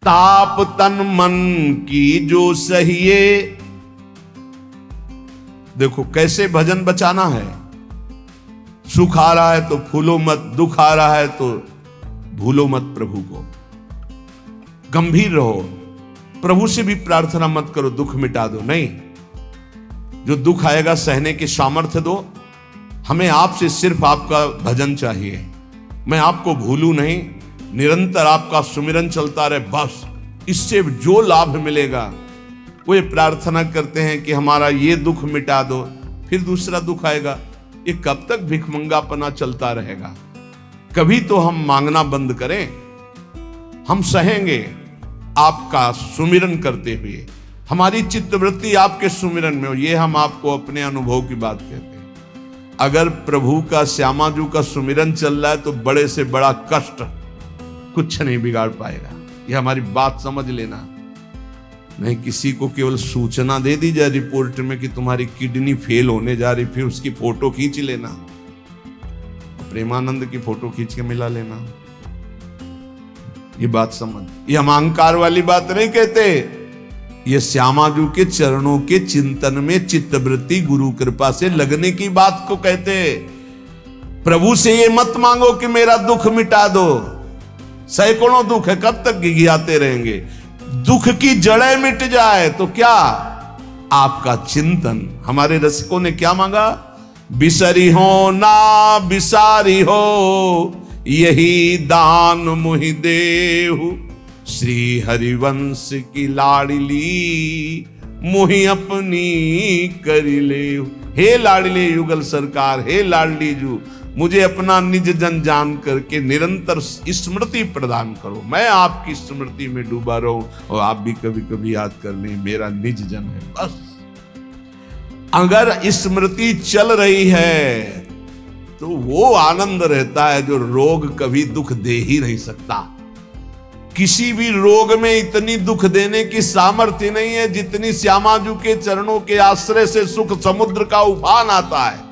ताप तन मन की जो सहिए। देखो कैसे भजन बचाना है। सुख आ रहा है तो फूलो मत, दुख आ रहा है तो भूलो मत प्रभु को। गंभीर रहो, प्रभु से भी प्रार्थना मत करो दुख मिटा दो, नहीं। जो दुख आएगा सहने की सामर्थ्य दो। हमें आपसे सिर्फ आपका भजन चाहिए। मैं आपको भूलूं नहीं, निरंतर आपका सुमिरन चलता रहे, बस। इससे जो लाभ मिलेगा वो ये प्रार्थना करते हैं कि हमारा ये दुख मिटा दो, फिर दूसरा दुख आएगा। ये कब तक भिखमंगापना चलता रहेगा? कभी तो हम मांगना बंद करें। हम सहेंगे आपका सुमिरन करते हुए, हमारी चित्तवृत्ति आपके सुमिरन में हो। ये हम आपको अपने अनुभव की बात कहते हैं। अगर प्रभु का, श्यामाजू का सुमिरन चल रहा है तो बड़े से बड़ा कष्ट कुछ नहीं बिगाड़ पाएगा। ये हमारी बात समझ लेना। नहीं किसी को केवल सूचना दे दी जाए रिपोर्ट में कि तुम्हारी किडनी फेल होने जा रही, फिर उसकी फोटो खींच लेना, प्रेमानंद की फोटो खींच के मिला लेना। ये बात समझ। ये हम अहंकार वाली बात नहीं कहते। ये श्यामाजू के चरणों के चिंतन में चित्तवृत्ति गुरु कृपा से लगने की बात को कहते। प्रभु से ये मत मांगो कि मेरा दुख मिटा दो। सैकड़ों दुख है, कब तक गिघियाते रहेंगे? दुख की जड़ें मिट जाए तो क्या? आपका चिंतन। हमारे रसिकों ने क्या मांगा? बिसरी हो ना बिसारी हो, यही दान मुहि देहु। श्री हरिवंश की लाडली मुहि अपनी करी ले। हे लाडले युगल सरकार, हे लाडली जू, मुझे अपना निज जन जान करके निरंतर स्मृति प्रदान करो। मैं आपकी स्मृति में डूबा रहूं और आप भी कभी कभी याद कर लें, मेरा निज जन है। बस अगर स्मृति चल रही है तो वो आनंद रहता है जो रोग कभी दुख दे ही नहीं सकता। किसी भी रोग में इतनी दुख देने की सामर्थ्य नहीं है जितनी श्यामाजू के चरणों के आश्रय से सुख समुद्र का उफान आता है।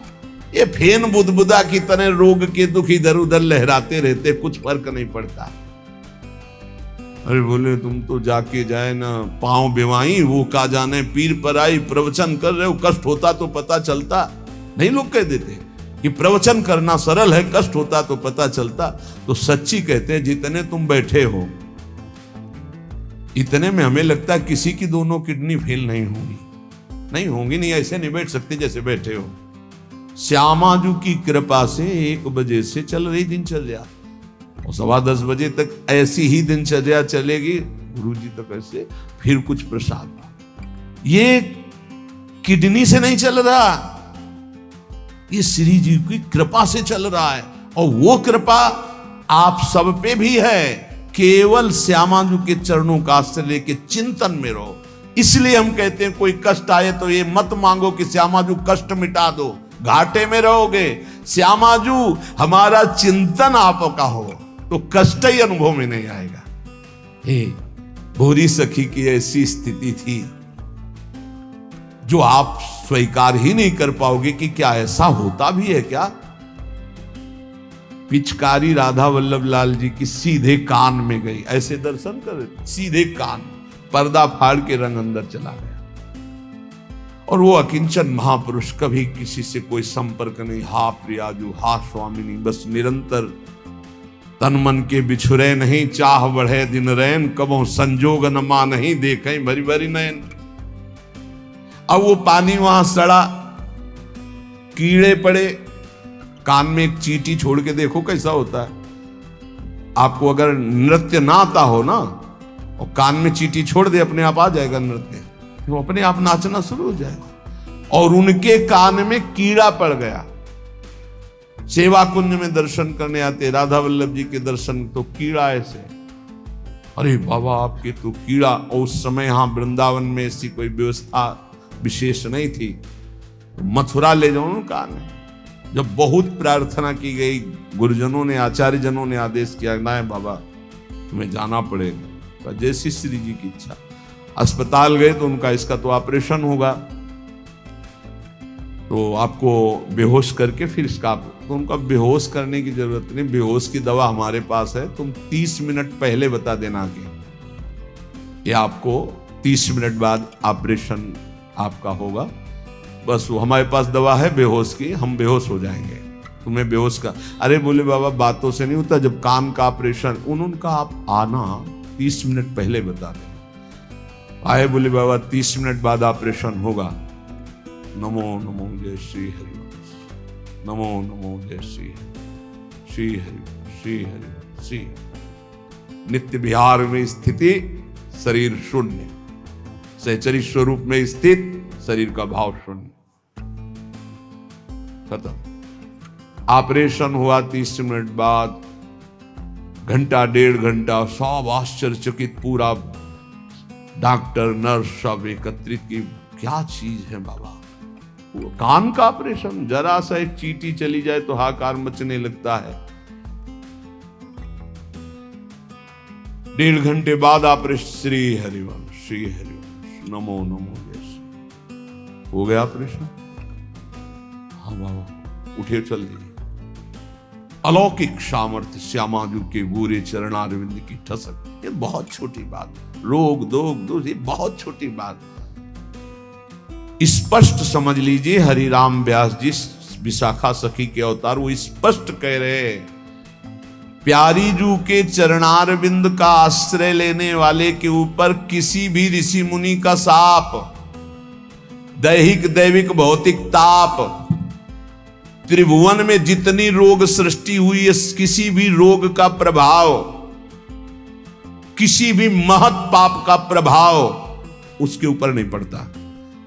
ये फेन बुदबुदा की तरह रोग के दुख इधर उधर लहराते रहते, कुछ फर्क नहीं पड़ता। अरे बोले तुम तो जाके जाए ना पांव बेवाई, वो का जाने पीर पर आई, प्रवचन कर रहे हो, कष्ट होता तो पता चलता। नहीं लोग कह देते कि प्रवचन करना सरल है, कष्ट होता तो पता चलता। तो सच्ची कहते हैं जितने तुम बैठे हो इतने में हमें लगता है किसी की दोनों किडनी फेल नहीं होंगी। नहीं होंगी, नहीं ऐसे नहीं बैठ सकते जैसे बैठे हो। श्यामाजू की कृपा से 1 बजे से चल रही दिनचर्या और 10:15 बजे तक ऐसी ही दिनचर्या चलेगी। गुरुजी तक ऐसे, फिर कुछ प्रसाद। ये किडनी से नहीं चल रहा, ये श्री जी की कृपा से चल रहा है। और वो कृपा आप सब पे भी है। केवल श्यामाजू के चरणों का आश्रय लेके चिंतन में रहो। इसलिए हम कहते हैं कोई कष्ट आए तो ये मत मांगो कि श्यामाजू कष्ट मिटा दो, घाटे में रहोगे। श्यामाजू हमारा चिंतन आपका हो तो कष्ट ही अनुभव में नहीं आएगा। हे भूरी सखी की ऐसी स्थिति थी जो आप स्वीकार ही नहीं कर पाओगे कि क्या ऐसा होता भी है क्या। पिचकारी राधा वल्लभ लाल जी की सीधे कान में गई, ऐसे दर्शन कर सीधे कान, पर्दा फाड़ के रंग अंदर चला गया। और वो अकिंचन महापुरुष, कभी किसी से कोई संपर्क नहीं। हा प्रियाजू, हा स्वामिनी, बस निरंतर तन मन के बिछुरे नहीं, चाह बढ़े दिन रैन, कबो संजोग न मा नहीं, देखें भरी भरी नैन। अब वो पानी वहां सड़ा, कीड़े पड़े, कान में एक चींटी छोड़ के देखो कैसा होता है। आपको अगर नृत्य ना आता हो ना और कान में चींटी छोड़ दे, अपने आप आ जाएगा नृत्य, वो अपने आप नाचना शुरू हो जाएगा। और उनके कान में कीड़ा पड़ गया। सेवा कुंज में दर्शन करने आते राधा वल्लभ जी के दर्शन, तो कीड़ा ऐसे, अरे बाबा आपके तो कीड़ा। और उस समय यहां वृंदावन में ऐसी कोई व्यवस्था विशेष नहीं थी, मथुरा ले जाओ कान में। जब बहुत प्रार्थना की गई, गुरुजनों ने, आचार्य जनों ने आदेश किया, ना बाबा तुम्हें जाना पड़ेगा, जैसी श्री जी की इच्छा। अस्पताल गए तो उनका इसका तो ऑपरेशन होगा, तो आपको बेहोश करके फिर इसका, तो उनका बेहोश करने की जरूरत नहीं, बेहोश की दवा हमारे पास है, तुम 30 मिनट पहले बता देना कि ये आपको 30 मिनट बाद ऑपरेशन आपका होगा। बस वो हमारे पास दवा है बेहोश की, हम बेहोश हो जाएंगे, तुम्हें बेहोश का। अरे बोले बाबा बातों से नहीं होता, जब कान का ऑपरेशन, उनका आप आना 30 मिनट पहले बता दें। आए बोले बाबा 30 मिनट बाद ऑपरेशन होगा। नमो नमो जय श्री हरिवंश, नमो नमो जय श्री श्री हरि श्री हरि श्री। नित्य विहार में स्थिति, शरीर शून्य, सहचरी स्वरूप में स्थित, शरीर का भाव शून्य, खत्म। ऑपरेशन हुआ 30 मिनट बाद, घंटा 1.5 घंटा सब आश्चर्यचकित, पूरा डॉक्टर नर्स सब एकत्रित की। क्या चीज है बाबा, कान का ऑपरेशन, जरा सा एक चींटी चली जाए तो हाहाकार मचने लगता है। 1.5 घंटे बाद ऑपरेशन, श्री हरिवंश श्री हरिवंश, नमो नमो जय। हो गया ऑपरेशन। हाँ बाबा उठे चल दिए। अलौकिक सामर्थ्य, श्यामाजू के गोरे चरणारविंद की ठसक, ये बहुत छोटी बात। रोग दोष ये बहुत छोटी बात। स्पष्ट समझ लीजिए, हरिराम व्यास जी विशाखा सखी के अवतार, वो स्पष्ट कह रहे हैं, प्यारी जू के चरणारविंद का आश्रय लेने वाले के ऊपर किसी भी ऋषि मुनि का शाप, दैहिक दैविक भौतिक ताप, त्रिभुवन में जितनी रोग सृष्टि हुई है, किसी भी रोग का प्रभाव, किसी भी महत पाप का प्रभाव उसके ऊपर नहीं पड़ता।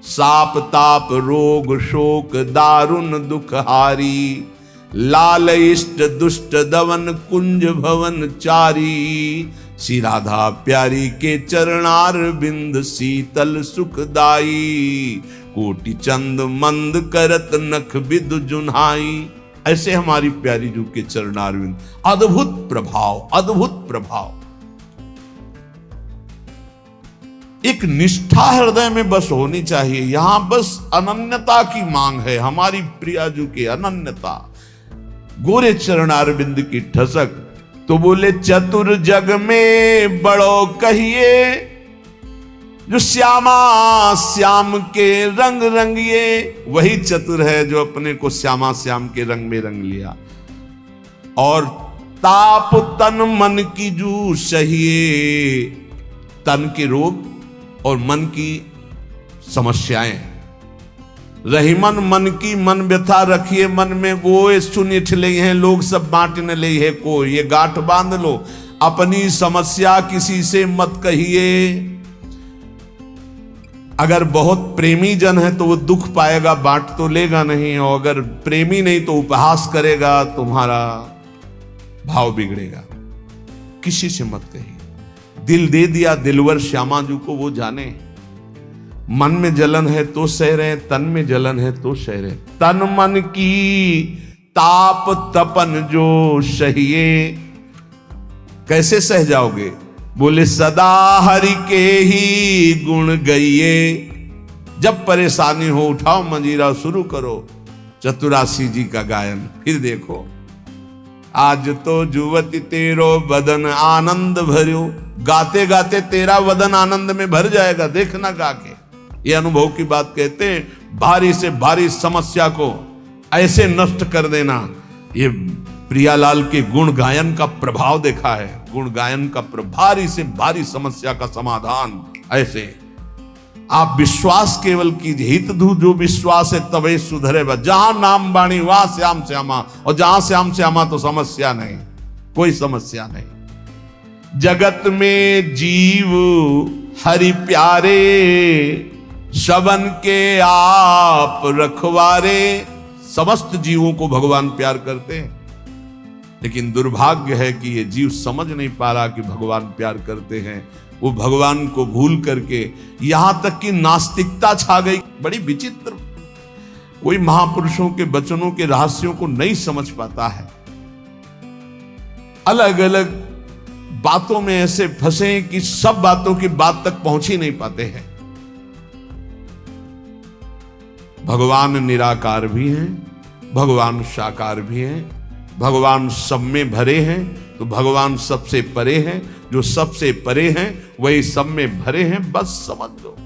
साप ताप रोग शोक दारुण दुख हारी, लाल इष्ट दुष्ट दवन कुंज भवन चारी, श्री राधा प्यारी के चरणार बिंद शीतल सुखदाई, कोटि चंद मंद करत नख विद जुन्हाई। ऐसे हमारी प्यारी जू के चरणारविंद, अद्भुत प्रभाव, अद्भुत प्रभाव। एक निष्ठा हृदय में बस होनी चाहिए। यहां बस अनन्यता की मांग है, हमारी प्रिया जू की अनन्यता, गोरे चरणारविंद की ठसक। तो बोले चतुर जग में बड़ो कहिए, जो श्यामा श्याम के रंग रंगिए। वही चतुर है जो अपने को श्यामा श्याम के रंग में रंग लिया। और ताप तन मन की जू सहिए, तन के रोग और मन की समस्याएं। रहीमन मन की मन व्यथा रखिए मन में, वो सुन ठिले हैं लोग सब बांटने ले है को। ये गांठ बांध लो, अपनी समस्या किसी से मत कहिए। अगर बहुत प्रेमी जन है तो वो दुख पाएगा, बांट तो लेगा नहीं, और अगर प्रेमी नहीं तो उपहास करेगा, तुम्हारा भाव बिगड़ेगा। किसी से मत कहिए। दिल दे दिया दिलवर श्यामाजू को, वो जाने। मन में जलन है तो सह रहे, तन में जलन है तो सह रहे। तन मन की ताप तपन जो सहिए। कैसे सह जाओगे? बोले सदा हरि के ही गुण गइए। जब परेशानी हो उठाओ मंजीरा, शुरू करो चतुरासी जी का गायन। फिर देखो, आज तो जुवती तेरो बदन आनंद भर्यो। गाते गाते तेरा बदन आनंद में भर जाएगा, देखना गा के। ये अनुभव की बात कहते हैं। भारी से भारी समस्या को ऐसे नष्ट कर देना, ये प्रियालाल के गुण गायन का प्रभाव देखा है। गुण गायन का भारी से भारी समस्या का समाधान ऐसे। आप विश्वास केवल कीजिए, हित धू जो विश्वास है तबे सुधरे। जहां नाम बाणी वहां श्याम श्यामा, और जहां श्याम श्यामा तो समस्या नहीं, कोई समस्या नहीं। जगत में जीव हरि प्यारे, शबन के आप रखवारे। समस्त जीवों को भगवान प्यार करते हैं, लेकिन दुर्भाग्य है कि ये जीव समझ नहीं पा रहा कि भगवान प्यार करते हैं। वो भगवान को भूल करके यहां तक कि नास्तिकता छा गई। बड़ी विचित्र, कोई महापुरुषों के वचनों के रहस्यों को नहीं समझ पाता है। अलग अलग बातों में ऐसे फंसे कि सब बातों की बात तक पहुंच ही नहीं पाते हैं। भगवान निराकार भी हैं, भगवान साकार भी हैं, भगवान सब में भरे हैं, तो भगवान सबसे परे हैं, जो सबसे परे हैं वही सब में भरे हैं, बस समझ लो।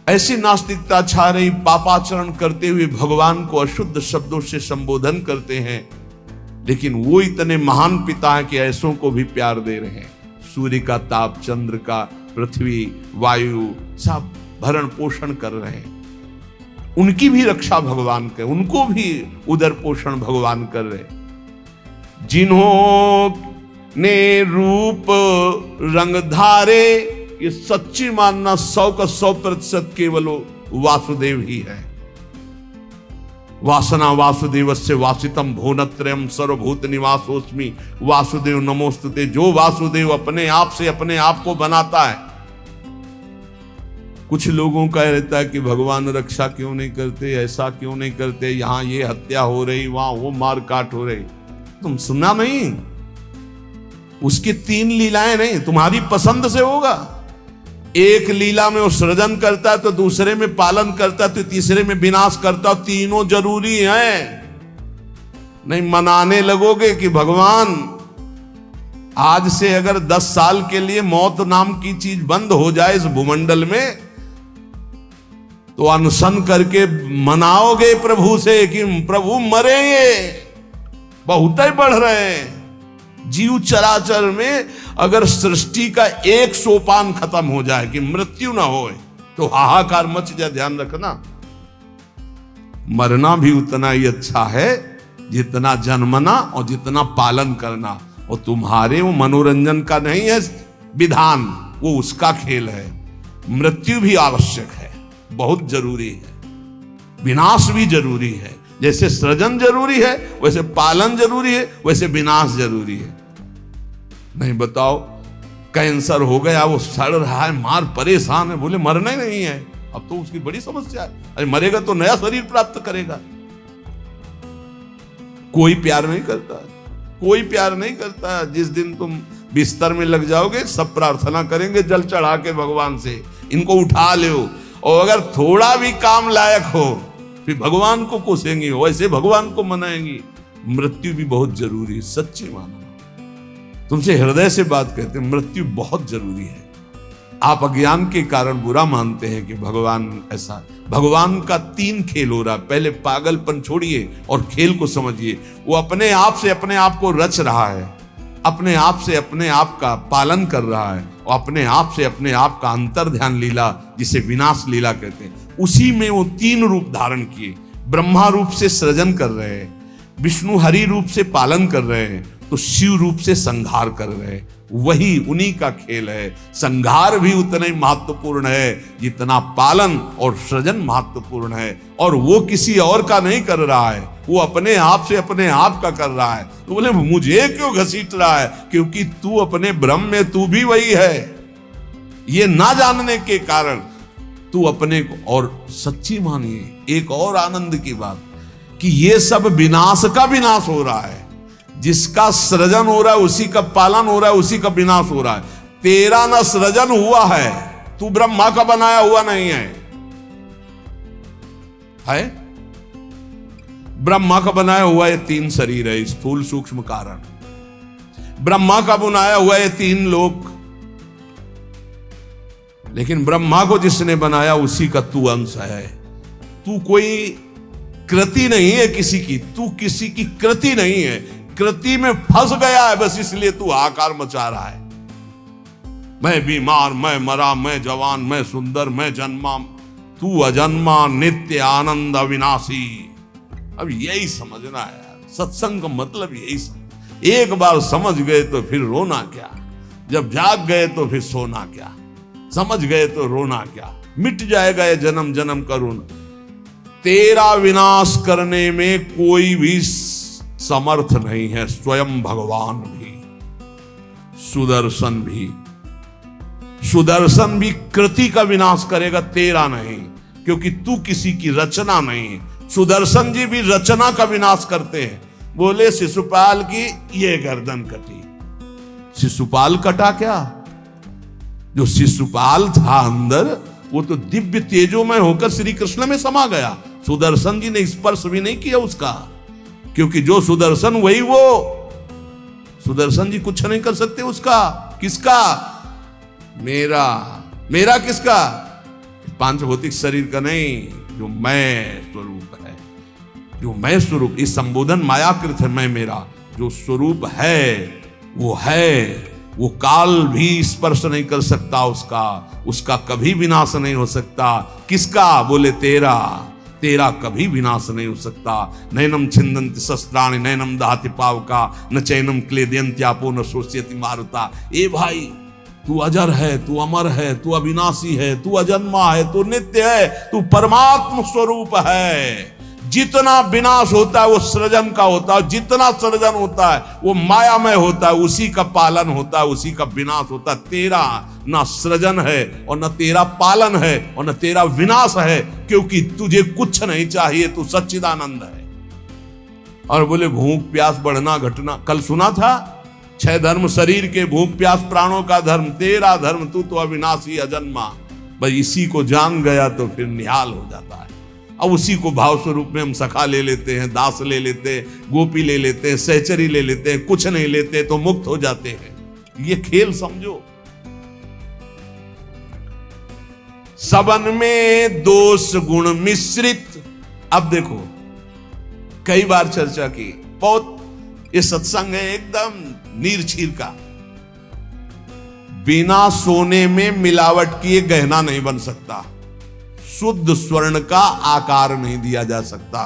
ऐसी नास्तिकता छा रही, पापाचरण करते हुए भगवान को अशुद्ध शब्दों से संबोधन करते हैं, लेकिन वो इतने महान पिता हैं कि ऐसों को भी प्यार दे रहे हैं। सूर्य का ताप, चंद्र का, पृथ्वी, वायु, सब भरण पोषण कर रहे हैं। उनकी भी रक्षा भगवान कर, उनको भी उदर पोषण भगवान कर रहे। जिन्होंने रूप रंग धारे, ये सच्ची मानना 100 का 100% केवल वासुदेव ही है। वासना वासुदेवस्य वासितम भुवनत्रयम् सर्वभूत निवासोस्मि वासुदेव नमोस्तुते। जो वासुदेव अपने आप से अपने आप को बनाता है। कुछ लोगों का रहता है कि भगवान रक्षा क्यों नहीं करते, ऐसा क्यों नहीं करते, यहां ये हत्या हो रही, वहां वो मार काट हो रही। तुम सुना नहीं? उसकी 3 लीलाएं नहीं, तुम्हारी पसंद से होगा। एक लीला में वो सृजन करता है, तो दूसरे में पालन करता है, तो तीसरे में विनाश करता है। तीनों जरूरी हैं। नहीं मनाने लगोगे कि भगवान आज से अगर 10 साल के लिए मौत नाम की चीज बंद हो जाए इस भूमंडल में, तो अनशन करके मनाओगे प्रभु से कि प्रभु मरेंगे, बहुत ही बढ़ रहे हैं। जीव चराचर में अगर सृष्टि का एक सोपान खत्म हो जाए कि मृत्यु ना हो, तो हाहाकार मच जाए। ध्यान रखना, मरना भी उतना ही अच्छा है जितना जन्मना और जितना पालन करना। और तुम्हारे वो मनोरंजन का नहीं है विधान, वो उसका खेल है। मृत्यु भी आवश्यक है, बहुत जरूरी है। विनाश भी जरूरी है। जैसे सृजन जरूरी है, वैसे पालन जरूरी है, वैसे विनाश जरूरी है। नहीं बताओ, कैंसर हो गया, वो सड़ रहा है, मार परेशान है, बोले मरना ही नहीं है। अब तो उसकी बड़ी समस्या है। अरे मरेगा तो नया शरीर प्राप्त करेगा। कोई प्यार नहीं करता, कोई प्यार नहीं करता। जिस दिन तुम बिस्तर में लग जाओगे, सब प्रार्थना करेंगे जल चढ़ा के भगवान से, इनको उठा लो। और अगर थोड़ा भी काम लायक हो, फिर भगवान को कोसेंगी, वैसे भगवान को मनाएंगी। मृत्यु भी बहुत जरूरी है, सच्ची मानो। तुमसे हृदय से बात कहते हैं, मृत्यु बहुत जरूरी है। आप अज्ञान के कारण बुरा मानते हैं कि भगवान ऐसा। भगवान का 3 खेल हो रहा। पहले पागलपन छोड़िए और खेल को समझिए। वो अपने आप से अपने आप को रच रहा है, अपने आप से अपने आप का पालन कर रहा है, और अपने आप से अपने आप का अंतर ध्यान लीला, जिसे विनाश लीला कहते हैं, उसी में वो 3 रूप धारण किए। ब्रह्मा रूप से सृजन कर रहे हैं, विष्णु हरि रूप से पालन कर रहे हैं, तो शिव रूप से संहार कर रहे हैं। वही उन्हीं का खेल है। संहार भी उतना ही महत्वपूर्ण है जितना पालन और सृजन महत्वपूर्ण है। और वो किसी और का नहीं कर रहा है, वो अपने आप से अपने आप का कर रहा है। तो बोले मुझे क्यों घसीट रहा है? क्योंकि तू अपने ब्रह्म में तू भी वही है। ये ना जानने के कारण तू अपने को, और सच्ची मानिए एक और आनंद की बात, कि ये सब विनाश का विनाश हो रहा है। जिसका सृजन हो रहा है उसी का पालन हो रहा है, उसी का विनाश हो रहा है। तेरा ना सृजन हुआ है, तू ब्रह्मा का बनाया हुआ नहीं है। ब्रह्मा का बनाया हुआ ये 3 शरीर है, स्थूल सूक्ष्म कारण। ब्रह्मा का बनाया हुआ ये 3 लोक। लेकिन ब्रह्मा को जिसने बनाया उसी का तू अंश है। तू कोई कृति नहीं है किसी की, तू किसी की कृति नहीं है। कृति में फंस गया है, बस इसलिए तू हाहाकार मचा रहा है। मैं बीमार, मैं मरा, मैं जवान, मैं सुंदर, मैं जन्मा। तू अजन्मा, नित्य आनंद अविनाशी। अब यही समझना है यार, सत्संग का मतलब यही समझ। एक बार समझ गए तो फिर रोना क्या, जब जाग गए तो फिर सोना क्या, समझ गए तो रोना क्या। मिट जाएगा ये जन्म जन्म का रोना। तेरा विनाश करने में कोई भी समर्थ नहीं है। स्वयं भगवान भी, सुदर्शन भी। सुदर्शन भी कृति का विनाश करेगा, तेरा नहीं, क्योंकि तू किसी की रचना नहीं। सुदर्शन जी भी रचना का विनाश करते हैं। बोले शिशुपाल की ये गर्दन कटी। शिशुपाल कटा क्या? जो शिशुपाल था अंदर, वो तो दिव्य तेजोमय होकर श्री कृष्ण में समा गया। सुदर्शन जी ने स्पर्श भी नहीं किया उसका, क्योंकि जो सुदर्शन वही वो। सुदर्शन जी कुछ नहीं कर सकते उसका। किसका? मेरा। मेरा किसका? पांच भौतिक शरीर का नहीं, जो मैं स्वरूप है, जो मैं स्वरूप। इस संबोधन मायाकृत है मैं मेरा। जो स्वरूप है वो काल भी स्पर्श नहीं कर सकता उसका कभी विनाश नहीं हो सकता। किसका? बोले तेरा। तेरा कभी विनाश नहीं हो सकता। नैनम छिंदन्ति शस्त्राणि नैनम दहति पावका न चैनम क्लेदयन्त्यापो न शोष्यति मारुता। ए भाई, तू अजर है, तू अमर है, तू अविनाशी है, तू अजन्मा है, तू नित्य है, तू परमात्म स्वरूप है। जितना विनाश होता है वो सृजन का होता है, जितना सृजन होता है वो मायामय होता है, उसी का पालन होता है, उसी का विनाश होता है। तेरा ना सृजन है और न तेरा पालन है और न तेरा विनाश है, क्योंकि तुझे कुछ नहीं चाहिए, तू सच्चिदानंद है। और बोले भूख प्यास बढ़ना घटना, कल सुना था 6 धर्म शरीर के, भूख प्यास प्राणों का धर्म, तेरा धर्म तू तो अविनाशी अजन्मा। बस इसी को जान गया तो फिर निहाल हो जाता है। अब उसी को भाव स्वरूप में हम सखा ले लेते हैं, दास ले लेते हैं, गोपी ले लेते हैं, सहचरी ले लेते हैं, कुछ नहीं लेते तो मुक्त हो जाते हैं। ये खेल समझो। सबन में दोष गुण मिश्रित। अब देखो, कई बार चर्चा की, बहुत ये सत्संग है एकदम नीर छीर का। बिना सोने में मिलावट किए गहना नहीं बन सकता। शुद्ध स्वर्ण का आकार नहीं दिया जा सकता।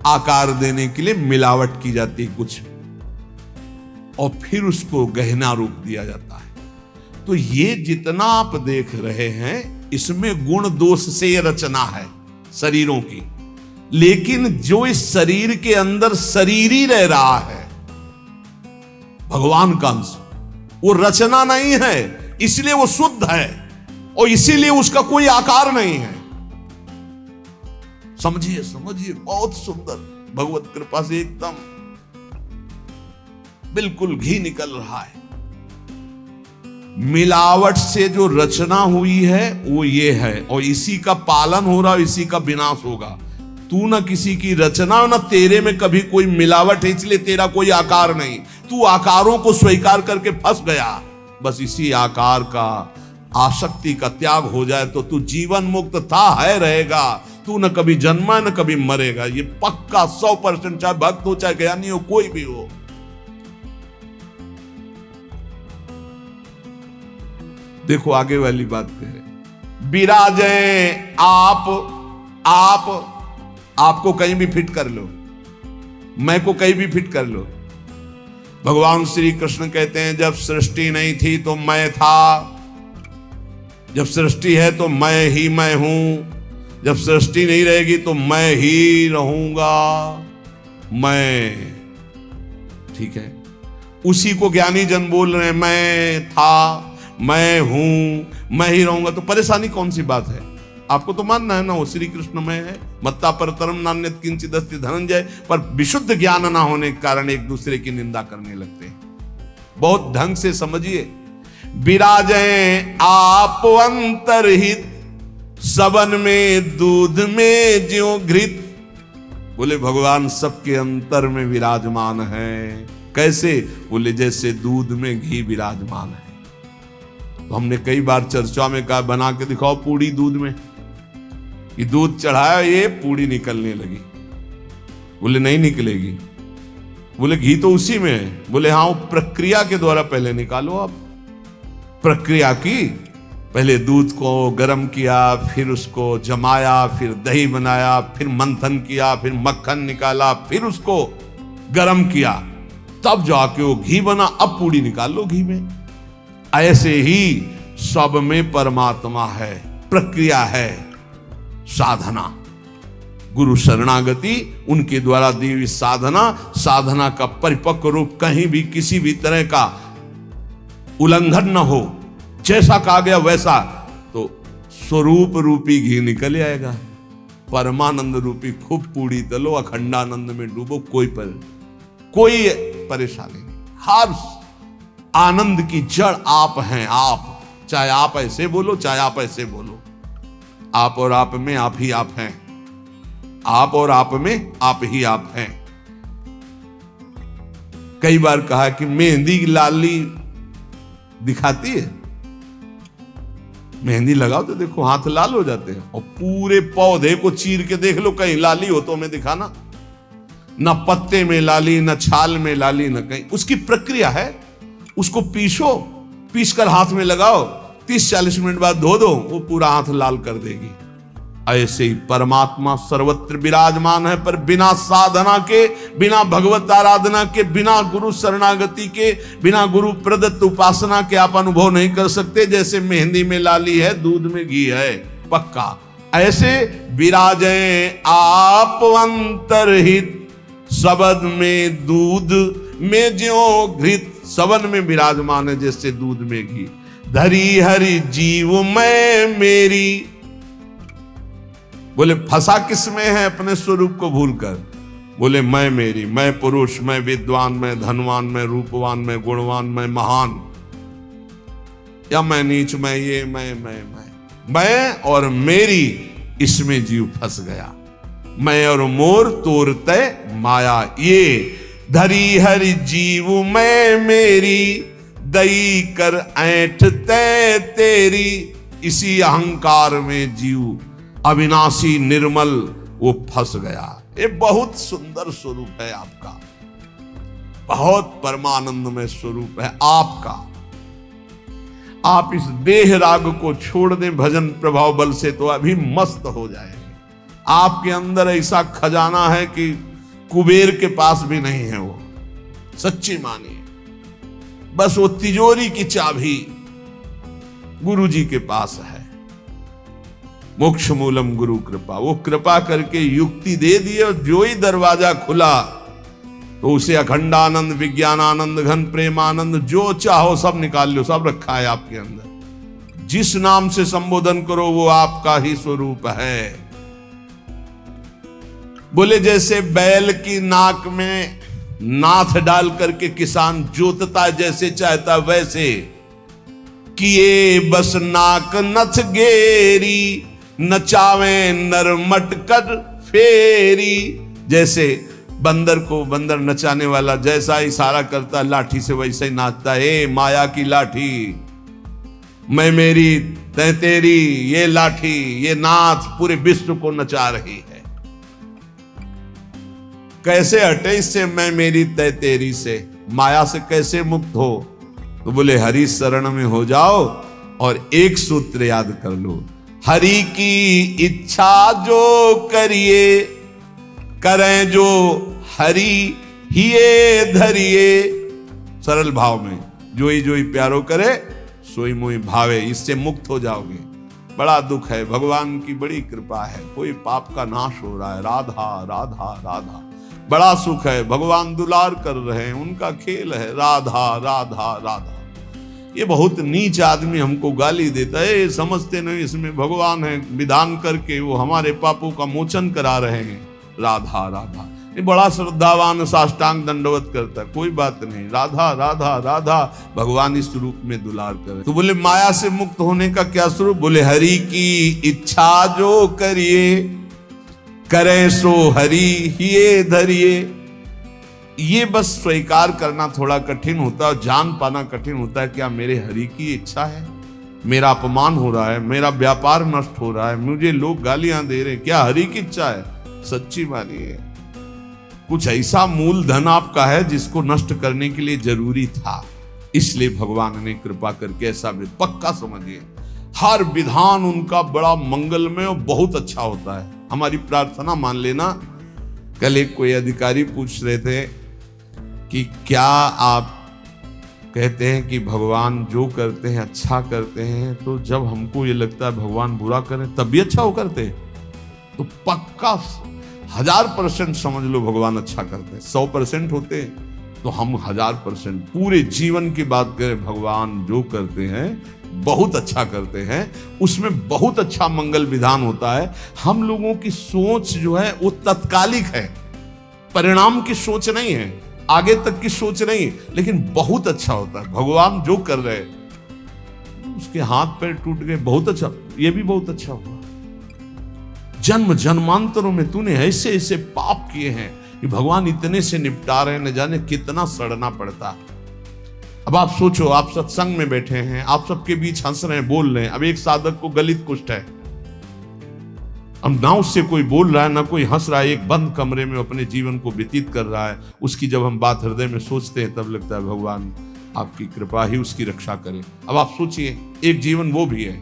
आकार देने के लिए मिलावट की जाती है कुछ, और फिर उसको गहना रूप दिया जाता है। तो ये जितना आप देख रहे हैं इसमें गुण दोष से ये रचना है शरीरों की। लेकिन जो इस शरीर के अंदर शरीर ही रह रहा है, भगवान का अंश, वो रचना नहीं है, इसलिए वो शुद्ध है और इसीलिए उसका कोई आकार नहीं है। समझिए समझिए, बहुत सुंदर। भगवत कृपा से एकदम बिल्कुल घी निकल रहा है। मिलावट से जो रचना हुई है वो ये है, और इसी का पालन हो रहा है, इसी का विनाश होगा। तू ना किसी की रचना, ना तेरे में कभी कोई मिलावट है, इसलिए तेरा कोई आकार नहीं। तू आकारों को स्वीकार करके फंस गया। बस इसी आकार का, आसक्ति का त्याग हो जाए तो तू जीवन मुक्त था, है, रहेगा। तू न कभी जन्मा न कभी मरेगा, ये पक्का 100%। चाहे भक्त हो चाहे ज्ञानी हो, कोई भी हो। देखो आगे वाली बात कह, विराजे आपको कहीं भी फिट कर लो, मैं को कहीं भी फिट कर लो। भगवान श्री कृष्ण कहते हैं जब सृष्टि नहीं थी तो मैं था, जब सृष्टि है तो मैं ही मैं हूं, जब सृष्टि नहीं रहेगी तो मैं ही रहूंगा। मैं, ठीक है, उसी को ज्ञानी जन बोल रहे हैं, मैं था, मैं हूं, मैं ही रहूंगा। तो परेशानी कौन सी बात है? आपको तो मानना है ना वो श्री कृष्ण में है। मत्ता परतरम नान्यत किंचित् अस्ति धनंजय। पर विशुद्ध ज्ञान ना होने के कारण एक दूसरे की निंदा करने लगते हैं। बहुत ढंग से समझिए। विराजें आप अंतरहित, सबन में दूध में ज्यों घृत। बोले भगवान सबके अंतर में विराजमान है। कैसे? बोले जैसे दूध में घी विराजमान है। तो हमने कई बार चर्चा में कहा बना के दिखाओ पूड़ी दूध में, कि दूध चढ़ाया ये पूड़ी निकलने लगी। बोले नहीं निकलेगी। बोले घी तो उसी में है। बोले हाँ, वो प्रक्रिया के द्वारा पहले निकालो। आप प्रक्रिया की, पहले दूध को गर्म किया, फिर उसको जमाया, फिर दही बनाया, फिर मंथन किया, फिर मक्खन निकाला, फिर उसको गर्म किया, तब जाके वो घी बना। अब पूड़ी निकाल लो घी में। ऐसे ही सब में परमात्मा है, प्रक्रिया है, साधना, गुरु शरणागति, उनके द्वारा दी हुई साधना, साधना का परिपक्व रूप, कहीं भी किसी भी तरह का उल्लंघन न हो, जैसा कहा गया वैसा, तो स्वरूप रूपी घी निकल आएगा। परमानंद रूपी खूब पूड़ी तलो, अखंडानंद में डूबो, कोई परेशानी नहीं। हर आनंद की जड़ आप हैं। आप, चाहे आप ऐसे बोलो चाहे आप ऐसे बोलो, आप और आप में आप ही आप हैं। आप और आप में आप ही आप हैं। कई बार कहा कि मेहंदी की लाली दिखाती है, मेहंदी लगाओ तो देखो हाथ लाल हो जाते हैं, और पूरे पौधे को चीर के देख लो, कहीं लाली हो तो हमें दिखाना। न पत्ते में लाली, न छाल में लाली, न कहीं। उसकी प्रक्रिया है, उसको पीसो, पीस कर हाथ में लगाओ, 30-40 मिनट बाद धो दो, वो पूरा हाथ लाल कर देगी। ऐसे ही परमात्मा सर्वत्र विराजमान है, पर बिना साधना के, बिना भगवत आराधना के, बिना गुरु शरणागति के, बिना गुरु प्रदत्त उपासना के आप अनुभव नहीं कर सकते। जैसे मेहंदी में लाली है, दूध में घी है, पक्का ऐसे विराजे आप अंतरहित, शब्द में दूध में ज्यों घृत। शब्द में विराजमान है जैसे दूध में घी। धरी हरि जीव मैं मेरी, बोले फंसा किसमें है अपने स्वरूप को भूलकर। बोले मैं मेरी, मैं पुरुष, मैं विद्वान, मैं धनवान, मैं रूपवान, मैं गुणवान, मैं महान, या मैं नीच, मैं ये, मैं और मेरी, इसमें जीव फंस गया। मैं और मोर तोरते माया, ये धरी हरि जीव मैं मेरी, दई कर ऐठ ते तेरी। इसी अहंकार में जीव अविनाशी निर्मल वो फंस गया। ये बहुत सुंदर स्वरूप है आपका, बहुत परमानंदमय स्वरूप है आपका। आप इस देह राग को छोड़ दें भजन प्रभाव बल से तो अभी मस्त हो जाएंगे। आपके अंदर ऐसा खजाना है कि कुबेर के पास भी नहीं है वो, सच्ची मानिए। बस वो तिजोरी की चाबी गुरु जी के पास है। मोक्ष मूलम गुरु कृपा, वो कृपा करके युक्ति दे दी और जो ही दरवाजा खुला तो उसे अखंडानंद, विज्ञानानंद, घन प्रेमानंद, जो चाहो सब निकाल लो, सब रखा है आपके अंदर। जिस नाम से संबोधन करो वो आपका ही स्वरूप है। बोले जैसे बैल की नाक में नाथ डाल करके किसान जोतता जैसे चाहता वैसे, किए बस नाक नथ गेरी, नचावे नर मटकर फेरी। जैसे बंदर को बंदर नचाने वाला जैसा इशारा करता लाठी से वैसे ही नाचता है। माया की लाठी, मैं मेरी तै तेरी, ये लाठी, ये नाथ पूरे विश्व को नचा रही है। कैसे हटे इससे मैं मेरी तै तेरी से, माया से कैसे मुक्त हो? तो बोले हरि शरण में हो जाओ और एक सूत्र याद कर लो, हरि की इच्छा जो करिए, करें जो हरि हिये धरिए। सरल भाव में जो ही प्यारो करे सोई मोई भावे, इससे मुक्त हो जाओगे। बड़ा दुख है, भगवान की बड़ी कृपा है, कोई पाप का नाश हो रहा है। राधा राधा राधा, बड़ा सुख है, भगवान दुलार कर रहे हैं, उनका खेल है। राधा राधा राधा। ये बहुत नीच आदमी हमको गाली देता है, समझते नहीं इसमें भगवान है, विधान करके वो हमारे पापों का मोचन करा रहे हैं। राधा राधा, ये बड़ा श्रद्धावान साष्टांग दंडवत करता है, कोई बात नहीं। राधा राधा राधा, भगवान इस रूप में दुलार करे। तो बोले माया से मुक्त होने का क्या स्वरूप? बोले हरि की इच्छा जो करिए, करें सो हरि हिये धरिए। ये बस स्वीकार करना थोड़ा कठिन होता है, जान पाना कठिन होता है। क्या मेरे हरि की इच्छा है? मेरा अपमान हो रहा है, मेरा व्यापार नष्ट हो रहा है, मुझे लोग गालियां दे रहे हैं, क्या हरि की इच्छा है? सच्ची मानिए, कुछ ऐसा मूलधन आपका है जिसको नष्ट करने के लिए जरूरी था, इसलिए भगवान ने कृपा करके ऐसा पक्का समझिए। हर विधान उनका बड़ा मंगलमय और बहुत अच्छा होता है। हमारी प्रार्थना मान लेना। कल एक कोई अधिकारी पूछ रहे थे कि क्या आप कहते हैं कि भगवान जो करते हैं अच्छा करते हैं, तो जब हमको ये लगता है भगवान बुरा करें तब भी अच्छा हो करते हैं? तो पक्का 1000% समझ लो भगवान अच्छा करते हैं। 100% होते तो हम 1000% पूरे जीवन की बात करें, भगवान जो करते हैं बहुत अच्छा करते हैं, उसमें बहुत अच्छा मंगल विधान होता है। हम लोगों की सोच जो है वो तत्कालिक है, परिणाम की सोच नहीं है, आगे तक की सोच नहीं, लेकिन बहुत अच्छा होता है। भगवान जो कर रहे हैं, उसके हाथ पैर टूट गए, बहुत अच्छा, ये भी बहुत अच्छा हुआ। जन्म जन्मांतरों में तूने ऐसे ऐसे पाप किए हैं, कि भगवान इतने से निपटा रहे, न जाने कितना सड़ना पड़ता है। अब आप सोचो, आप सत्संग में बैठे हैं, आप सबके बीच हंस रहे हैं, बोल रहे हैं। अब एक साधक को गलित कुष्ठ है, अब ना उससे कोई बोल रहा है ना कोई हंस रहा है, एक बंद कमरे में अपने जीवन को व्यतीत कर रहा है। उसकी जब हम बात हृदय में सोचते हैं तब लगता है भगवान आपकी कृपा ही उसकी रक्षा करे। अब आप सोचिए, एक जीवन वो भी है,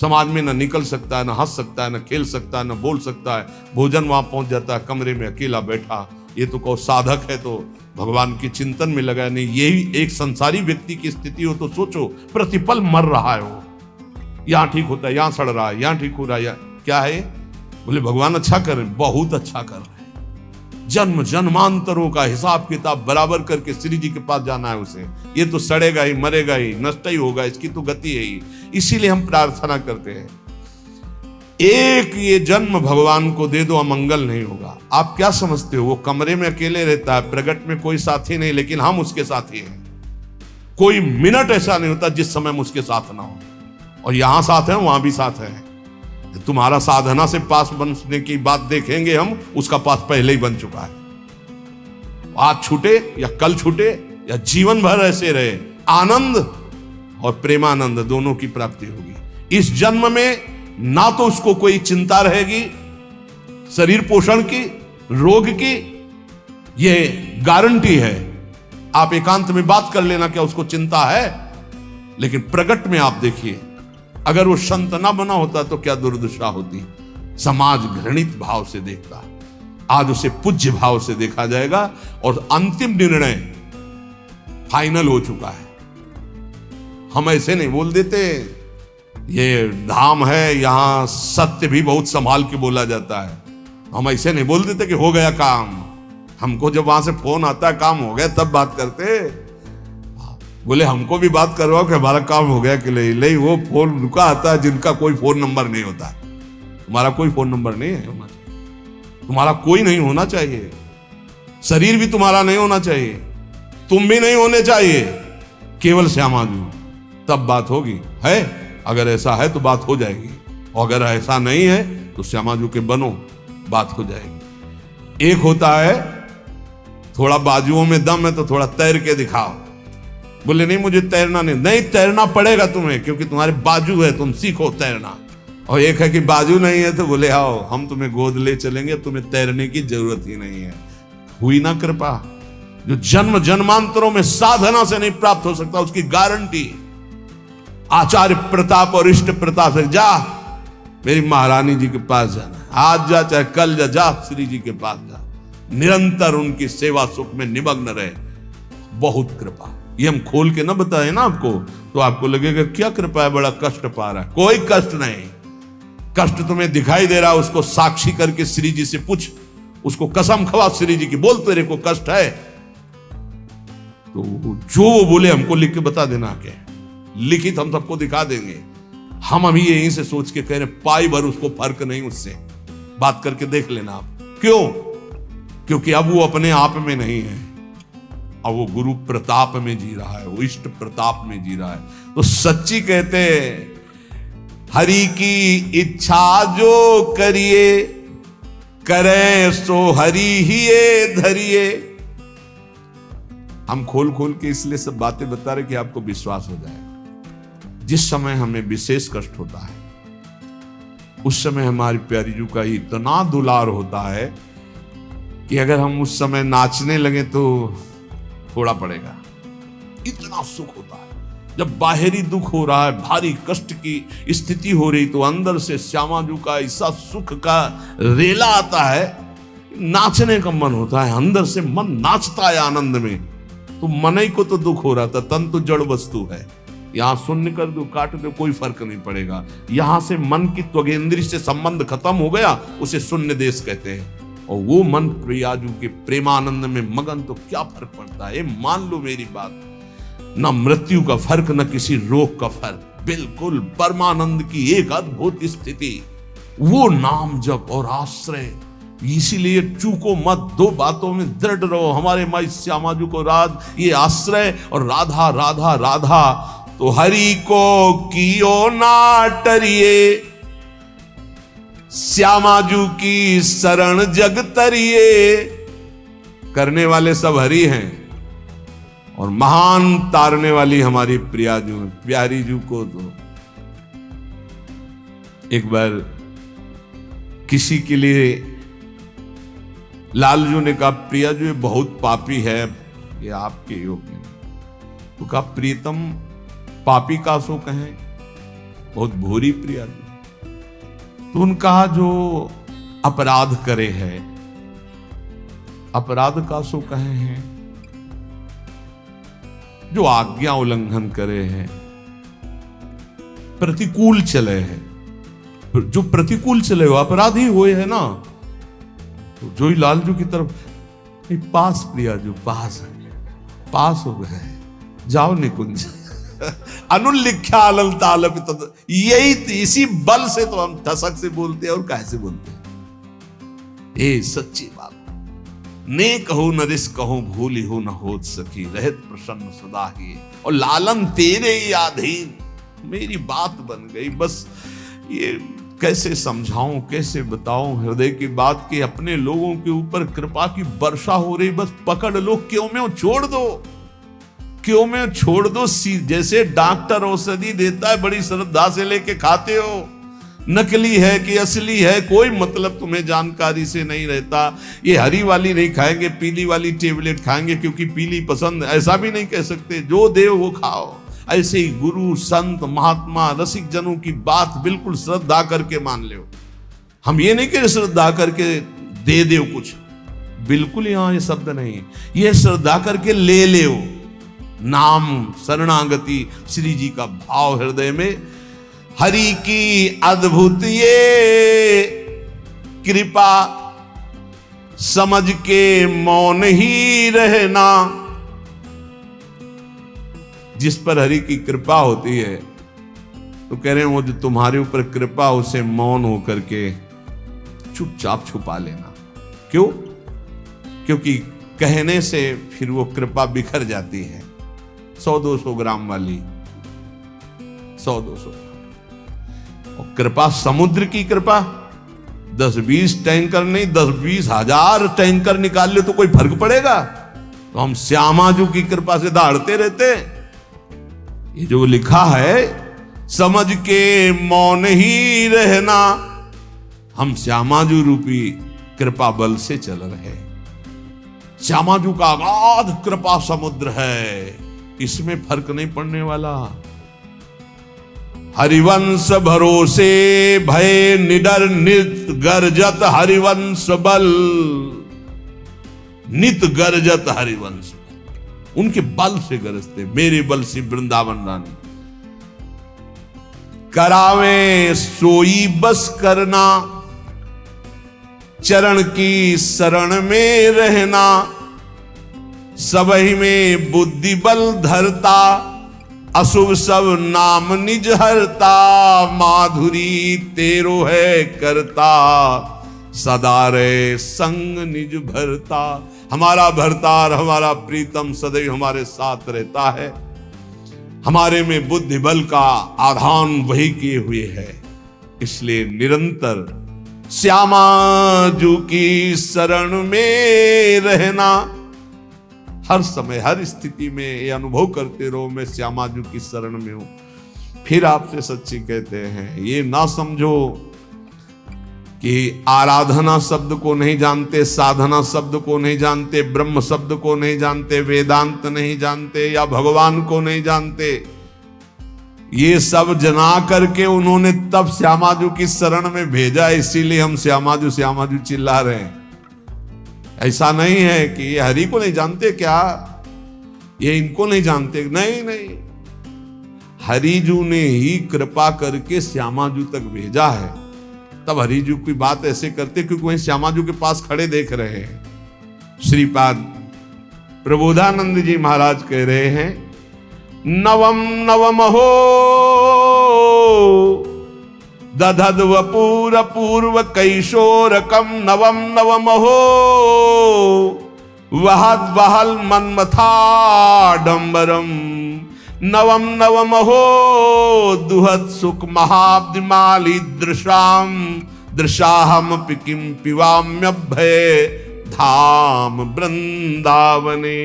समाज में ना निकल सकता है, ना हंस सकता है, ना खेल सकता है, ना बोल सकता है, भोजन वहां पहुंच जाता है, कमरे में अकेला बैठा। ये तो कहो साधक है तो भगवान के चिंतन में लगा नहीं। यही एक संसारी व्यक्ति की स्थिति हो तो सोचो, प्रतिपल मर रहा है वो, यहां ठीक होता है, यहां सड़ रहा है, यहां ठीक हो रहा है, क्या है? बोले भगवान अच्छा कर रहे, बहुत अच्छा कर रहे हैं। जन्म जन्मांतरों का हिसाब किताब बराबर करके श्री जी के पास जाना है उसे। ये तो सड़ेगा ही, मरेगा ही, नष्ट ही होगा, इसकी तो गति है ही। इसीलिए हम प्रार्थना करते हैं, एक ये जन्म भगवान को दे दो, अमंगल नहीं होगा। आप क्या समझते हो, वो कमरे में अकेले रहता है, प्रगट में कोई साथी नहीं, लेकिन हम उसके साथी हैं। कोई मिनट ऐसा नहीं होता जिस समय हम उसके साथ ना हो। और यहां साथ है, वहां भी साथ है। तुम्हारा साधना से पास बनने की बात देखेंगे हम, उसका पास पहले ही बन चुका है। आज छूटे या कल छूटे या जीवन भर ऐसे रहे, आनंद और प्रेमानंद दोनों की प्राप्ति होगी। इस जन्म में ना तो उसको कोई चिंता रहेगी शरीर पोषण की, रोग की, ये गारंटी है। आप एकांत में बात कर लेना, क्या उसको चिंता है? लेकिन प्रगट में आप देखिए, अगर वो संत ना बना होता तो क्या दुर्दशा होती। समाज घृणित भाव से देखता, आज उसे पूज्य भाव से देखा जाएगा और अंतिम निर्णय फाइनल हो चुका है। हम ऐसे नहीं बोल देते, ये धाम है, यहां सत्य भी बहुत संभाल के बोला जाता है। हम ऐसे नहीं बोल देते कि हो गया काम। हमको जब वहां से फोन आता है काम हो गया तब बात करते। बोले हमको भी बात करवाओ कि हमारा काम हो गया कि नहीं। वो फोन रुका आता है जिनका कोई फोन नंबर नहीं होता। तुम्हारा कोई फोन नंबर नहीं है होना चाहिए, तुम्हारा कोई नहीं होना चाहिए, शरीर भी तुम्हारा नहीं होना चाहिए, तुम भी नहीं होने चाहिए, केवल श्यामा जी, तब बात होगी। है अगर ऐसा है तो बात हो जाएगी, और अगर ऐसा नहीं है तो श्यामा जी के बनो, बात हो जाएगी। एक होता है थोड़ा बाजुओं में दम है तो थोड़ा तैर के दिखाओ। बोले नहीं मुझे तैरना नहीं तैरना पड़ेगा तुम्हें, क्योंकि तुम्हारे बाजू है, तुम सीखो तैरना। और एक है कि बाजू नहीं है तो बोले आओ हम तुम्हें गोद ले चलेंगे, तुम्हें तैरने की जरूरत ही नहीं है। हुई ना कृपा। जो जन्म जन्मांतरों में साधना से नहीं प्राप्त हो सकता, उसकी गारंटी आचार्य प्रताप और इष्ट प्रताप से। जा मेरी महारानी जी के पास जाना, आज जा चाहे कल जा श्री जी के पास जा, निरंतर उनकी सेवा सुख में निमग्न रहे। बहुत कृपा। ये हम खोल के ना बताए ना आपको तो आपको लगेगा क्या कृपा है, बड़ा कष्ट पा रहा है। कोई कष्ट नहीं। कष्ट तुम्हें दिखाई दे रहा है, उसको साक्षी करके श्री जी से पूछ, उसको कसम खवा श्री जी की, बोल तेरे को कष्ट है तो जो वो बोले हमको लिख के बता देना। क्या लिखित हम सबको दिखा देंगे। हम अभी यहीं से सोच के कह रहे पाई भर उसको फर्क नहीं उससे, बात करके देख लेना आप। क्यों? क्योंकि अब वो अपने आप में नहीं है, अब वो गुरु प्रताप में जी रहा है, वो इष्ट प्रताप में जी रहा है। तो सच्ची कहते हैं हरि की इच्छा जो करिए, करे सो हरि ही धरिए। हम खोल खोल के इसलिए सब बातें बता रहे कि आपको विश्वास हो जाए। जिस समय हमें विशेष कष्ट होता है उस समय हमारी प्यारी जू का इतना दुलार होता है कि अगर हम उस समय नाचने लगे तो थोड़ा पड़ेगा। इतना सुख होता है जब बाहरी दुख हो रहा है, भारी कष्ट की स्थिति हो रही, तो अंदर से श्यामा जू का ऐसा सुख का रेला आता है, नाचने का मन होता है। अंदर से मन नाचता है आनंद में। तो मन ही को तो दुख हो रहा था, तन तो जड़ वस्तु है। यहां शून्य कर दो, काट दो, कोई फर्क नहीं पड़ेगा। यहां से मन की त्वगेंद्री से संबंध खत्म हो गया, उसे शून्य देश कहते हैं। और वो मन प्रियाजू के प्रेमानंद में मगन, तो क्या फर्क पड़ता है। मान लो मेरी बात, न मृत्यु का फर्क, न किसी रोग का फर्क, बिल्कुल परमानंद की एक अद्भुत स्थिति। वो नाम जप और आश्रय। इसीलिए चूको मत, दो बातों में दृढ़ रहो। हमारे माई श्यामाजू को राज ये आश्रय और राधा राधा राधा। तो हरि को कियो ना टरिए, श्यामाजू की शरण जग तरिए। करने वाले सब हरि हैं और महान तारने वाली हमारी प्रियाजू है। प्यारी जू को तो एक बार किसी के लिए लालजू ने कहा प्रियाजू ये बहुत पापी है, ये आपके योग्य नहीं। तो कहा प्रीतम पापी का सो कहें, बहुत भूरी प्रियाजू। तो उन कहा जो अपराध करे है, अपराध का सो कहे हैं, जो आज्ञा उल्लंघन करे है, प्रतिकूल चले है। जो प्रतिकूल चले हो अपराधी हुए है ना, तो जो ही लालजू की तरफ पास प्रियाजू पास हो गए, जाओ निकुंज अनुल्लिख्या अलल तालपित। यही इसी बल से तो हम ठसक से बोलते हैं और कैसे बोलते हैं। ये सच्ची बात। ने कहो नरिस कहो भूली हो न होत सकी, रहत प्रसन्न सदा ही और लालन तेरे ही अधीन। मेरी बात बन गई। बस ये कैसे समझाऊं, कैसे बताऊं हृदय की बात कि अपने लोगों के ऊपर कृपा की वर्षा हो रही, बस पकड़ लो, क्यों में छोड़ दो, क्यों में छोड़ दो। जैसे डॉक्टर औषधि देता है बड़ी श्रद्धा से लेके खाते हो, नकली है कि असली है कोई मतलब तुम्हें जानकारी से नहीं रहता। ये हरी वाली नहीं खाएंगे, पीली वाली टेबलेट खाएंगे क्योंकि पीली पसंद, ऐसा भी नहीं कह सकते। जो देव वो खाओ। ऐसे ही गुरु संत महात्मा रसिक जनों की बात बिल्कुल श्रद्धा करके मान लो। हम ये नहीं कह श्रद्धा करके दे दो कुछ, बिल्कुल यहां ये शब्द नहीं। ये श्रद्धा करके ले लो। नाम शरणागति श्री जी का भाव हृदय में। हरि की अद्भुत ये कृपा समझ के मौन ही रहना। जिस पर हरि की कृपा होती है तो कह रहे हैं वो जो तुम्हारे ऊपर कृपा उसे मौन होकर के चुपचाप छुपा लेना। क्यों? क्योंकि कहने से फिर वो कृपा बिखर जाती है। 100-200 ग्राम वाली 100-200 और कृपा समुद्र की कृपा 10-20 टैंकर नहीं 10-20 हजार टैंकर निकाल ले तो कोई फर्क पड़ेगा? तो हम श्यामाजू की कृपा से दहाड़ते रहते। ये जो लिखा है समझ के मौन ही रहना, हम श्यामाजू रूपी कृपा बल से चल रहे। श्यामाजू का अगाध कृपा समुद्र है, इसमें फर्क नहीं पड़ने वाला। हरिवंश भरोसे भय निडर नित गर्जत हरिवंश बल। नित गर्जत हरिवंश, उनके बल से गरजते, मेरे बल से वृंदावन रानी। करावे सोई बस करना, चरण की शरण में रहना। सबही में बुद्धि बल धरता, अशुभ सब नाम निज हरता। माधुरी तेरो है करता, सदा रे संग निज भरता। हमारा भरतार हमारा प्रीतम सदैव हमारे साथ रहता है। हमारे में बुद्धि बल का आधान वही किए हुए है। इसलिए निरंतर श्यामाजू की शरण में रहना। हर समय हर स्थिति में ये अनुभव करते रहो मैं श्यामाजू की शरण में हूं। फिर आपसे सच्ची कहते हैं, ये ना समझो कि आराधना शब्द को नहीं जानते, साधना शब्द को नहीं जानते, ब्रह्म शब्द को नहीं जानते, वेदांत नहीं जानते या भगवान को नहीं जानते। ये सब जना करके उन्होंने तब श्यामाजू की शरण में भेजा, इसीलिए हम श्यामाजू श्यामाजू चिल्ला रहे हैं। ऐसा नहीं है कि ये हरि को नहीं जानते क्या, ये इनको नहीं जानते, नहीं नहीं, हरिजू ने ही कृपा करके श्यामाजू तक भेजा है। तब हरिजू की बात ऐसे करते क्योंकि वहीं श्यामाजू के पास खड़े देख रहे हैं। श्रीपाद प्रबोधानंद जी महाराज कह रहे हैं, नवम नवम हो दधद वपूर पूर्व कैशोरकम। नवम नवम हो वहद वहल मन्मथाडंबरम। नवम नवम हो दुहत सुख महाब्दिमाली दृशाम दृशाहम पिकिम पिवाम्यभय धाम वृंदावने।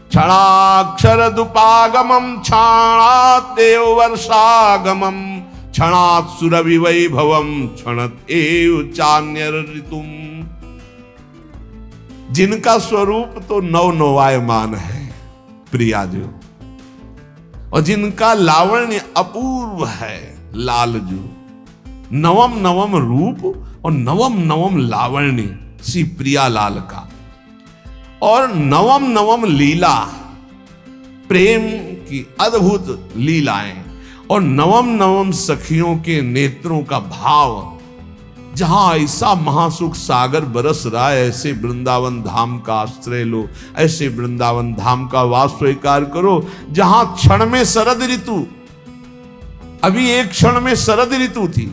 क्षणाक्षरदुपागमं क्षणातेव वर्षागमं क्षणात् सुरभि वैभवं क्षणत एव चान्यर ऋतुम। जिनका स्वरूप तो नवनवायमान है प्रियाजू, और जिनका लावण्य अपूर्व है लालजू। नवम नवम रूप और नवम नवम लावण्य श्री प्रियालाल का, और नवम नवम लीला, प्रेम की अद्भुत लीलाएं, और नवम नवम सखियों के नेत्रों का भाव। जहां ऐसा महासुख सागर बरस रहा है, ऐसे वृंदावन धाम का आश्रय लो, ऐसे वृंदावन धाम का वास स्वीकार करो, जहां क्षण में शरद ऋतु, अभी एक क्षण में शरद ऋतु थी,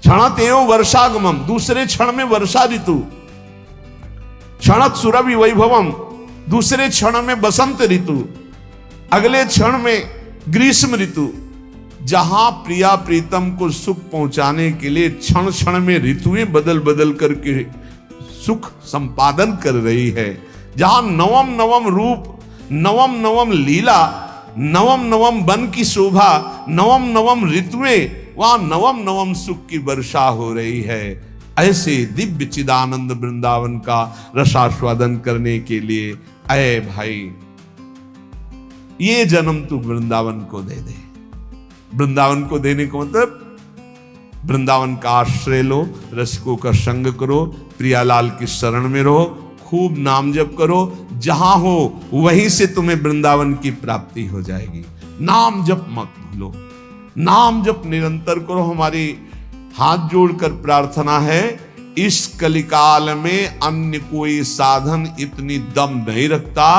क्षणत एव वर्षागमम, दूसरे क्षण में वर्षा ऋतु, क्षणत सुरभि वैभवम, दूसरे क्षण में बसंत ऋतु, अगले क्षण में ग्रीष्म ऋतु। जहां प्रिया प्रीतम को सुख पहुंचाने के लिए क्षण क्षण में ऋतुएं बदल बदल करके सुख संपादन कर रही है, जहां नवम नवम रूप, नवम नवम लीला, नवम नवम वन की शोभा, नवम नवम ऋतुएं, वहां नवम नवम सुख की वर्षा हो रही है। ऐसे दिव्य चिदानंद वृंदावन का रसास्वादन करने के लिए अय भाई, ये जन्म तू वृंदावन को दे दे। वृंदावन को देने को मतलब वृंदावन का आश्रय लो, रसिकों का संग करो, प्रियालाल की शरण में रहो, खूब नाम जप करो, जहां हो वहीं से तुम्हें वृंदावन की प्राप्ति हो जाएगी। नाम जप मत भूलो, नाम जप निरंतर करो। हमारी हाथ जोड़कर प्रार्थना है, इस कलिकाल में अन्य कोई साधन इतनी दम नहीं रखता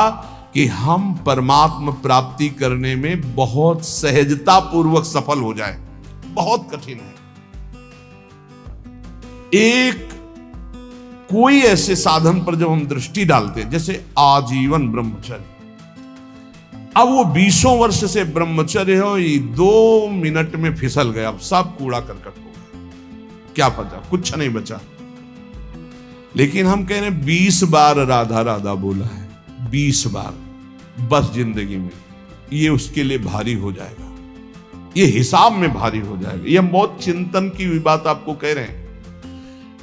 कि हम परमात्मा प्राप्ति करने में बहुत सहजता पूर्वक सफल हो जाए। बहुत कठिन है। एक कोई ऐसे साधन पर जब हम दृष्टि डालते हैं, जैसे आजीवन ब्रह्मचर्य, अब वो 20 वर्ष से ब्रह्मचर्य हो, ये 2 मिनट में फिसल गया, अब सब कूड़ा करकट हो गया, क्या पता, कुछ नहीं बचा। लेकिन हम कह रहे हैं 20 बार राधा राधा बोला है, 20 बार बस जिंदगी में, ये उसके लिए भारी हो जाएगा, ये हिसाब में भारी हो जाएगा। ये हम बहुत चिंतन की हुई बात आपको कह रहे हैं।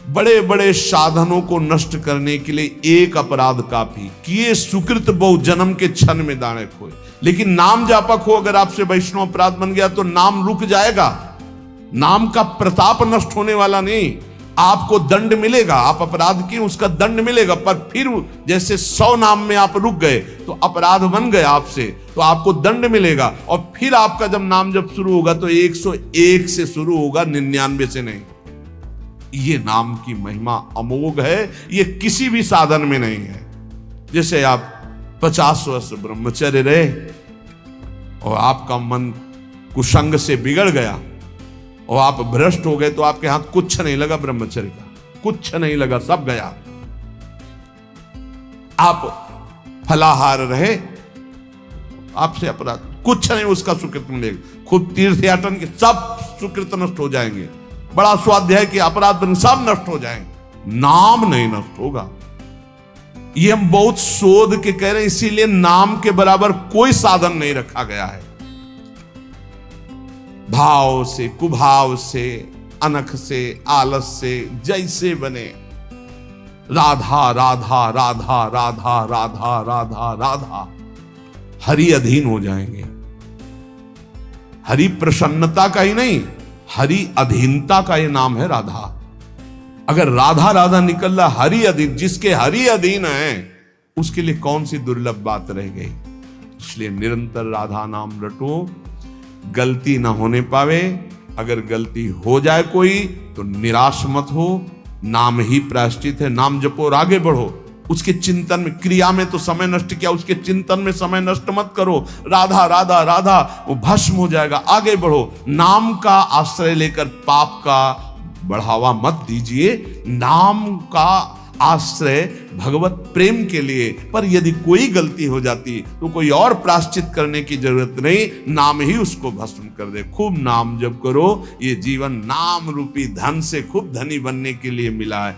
बड़े बड़े साधनों को नष्ट करने के लिए एक अपराध काफी, किए सुकृत बहु जन्म के क्षण में दाने खोए। लेकिन नाम जापक हो, अगर आपसे वैष्णव अपराध बन गया तो नाम रुक जाएगा, नाम का प्रताप नष्ट होने वाला नहीं। आपको दंड मिलेगा, आप अपराध किए उसका दंड मिलेगा, पर फिर जैसे 100 नाम में आप रुक गए तो अपराध बन गए आपसे, तो आपको दंड मिलेगा। और फिर आपका जब नाम जब शुरू होगा तो 101 से शुरू होगा, 99 से नहीं। ये नाम की महिमा अमोघ है, ये किसी भी साधन में नहीं है। जैसे आप 50 वर्ष ब्रह्मचर्य रहे और आपका मन कुसंग से बिगड़ गया और आप भ्रष्ट हो गए, तो आपके हाथ कुछ नहीं लगा ब्रह्मचर्य का, कुछ नहीं लगा, सब गया। आप फलाहार रहे, आपसे अपराध कुछ नहीं, उसका सुकृत मिलेगा। खुद तीर्थ याटन के सब सुकृत नष्ट हो जाएंगे, बड़ा स्वाध्याय के अपराध सब नष्ट हो जाएंगे, नाम नहीं नष्ट होगा। ये हम बहुत शोध के कह रहे हैं, इसीलिए नाम के बराबर कोई साधन नहीं रखा गया है। भाव से, कुभाव से, अनख से, आलस से, जैसे बने, राधा राधा राधा राधा राधा राधा राधा, हरि अधीन हो जाएंगे। हरि प्रसन्नता का ही नहीं, हरि अधीनता का ये नाम है राधा। अगर राधा राधा निकल रहा, हरि अधीन, जिसके हरि अधीन है उसके लिए कौन सी दुर्लभ बात रह गई। इसलिए निरंतर राधा नाम रटो, गलती ना होने पावे। अगर गलती हो जाए कोई तो निराश मत हो, नाम ही प्रायश्चित है। नाम जपो और आगे बढ़ो। उसके चिंतन में, क्रिया में तो समय नष्ट किया, उसके चिंतन में समय नष्ट मत करो। राधा राधा राधा, वो भस्म हो जाएगा, आगे बढ़ो। नाम का आश्रय लेकर पाप का बढ़ावा मत दीजिए, नाम का आश्रय भगवत प्रेम के लिए। पर यदि कोई गलती हो जाती तो कोई और प्रायश्चित करने की जरूरत नहीं, नाम ही उसको भस्म कर दे। खूब नाम जप करो, ये जीवन नाम रूपी धन से खूब धनी बनने के लिए मिला है।